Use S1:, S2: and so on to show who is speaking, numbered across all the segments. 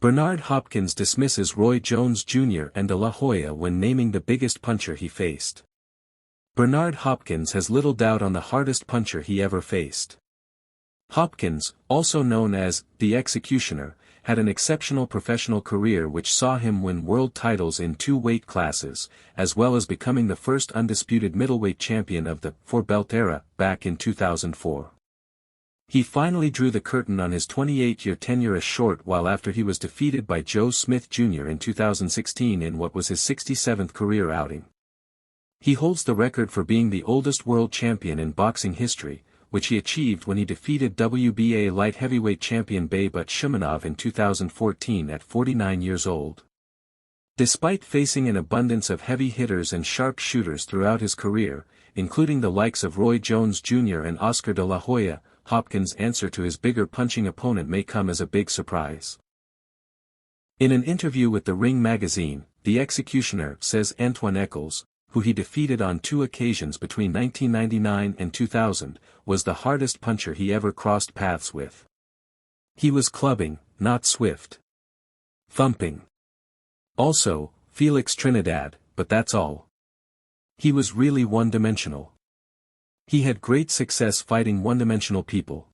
S1: Bernard Hopkins dismisses Roy Jones Jr. and De La Hoya when naming the biggest puncher he faced. Bernard Hopkins has little doubt on the hardest puncher he ever faced. Hopkins, also known as the Executioner, had an exceptional professional career which saw him win world titles in 2 weight classes, as well as becoming the first undisputed middleweight champion of the 4-belt era, back in 2004. He finally drew the curtain on his 28-year tenure a short while after he was defeated by Joe Smith Jr. in 2016 in what was his 67th career outing. He holds the record for being the oldest world champion in boxing history, which he achieved when he defeated WBA light heavyweight champion Baybat Shumanov in 2014 at 49 years old. Despite facing an abundance of heavy hitters and sharp shooters throughout his career, including the likes of Roy Jones Jr. and Oscar De La Hoya, Hopkins' answer to his bigger punching opponent may come as a big surprise. In an interview with The Ring magazine, the Executioner says Antoine Eccles, who he defeated on 2 occasions between 1999 and 2000, was the hardest puncher he ever crossed paths with. He was clubbing, not swift. Thumping. Also, Felix Trinidad, but that's all. He was really one-dimensional. He had great success fighting one-dimensional people.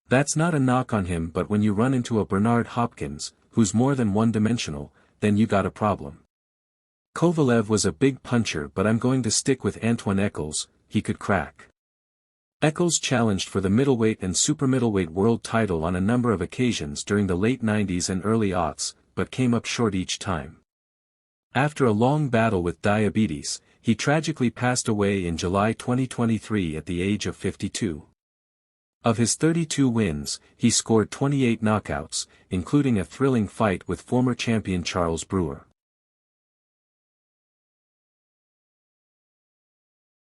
S1: That's not a knock on him, but when you run into a Bernard Hopkins, who's more than one-dimensional, then you got a problem. Kovalev was a big puncher, but I'm going to stick with Antoine Eccles, he could crack. Eccles challenged for the middleweight and super middleweight world title on a number of occasions during the late 90s and early aughts, but came up short each time. After a long battle with diabetes, he tragically passed away in July 2023 at the age of 52. Of his 32 wins, he scored 28 knockouts, including a thrilling fight with former champion Charles Brewer.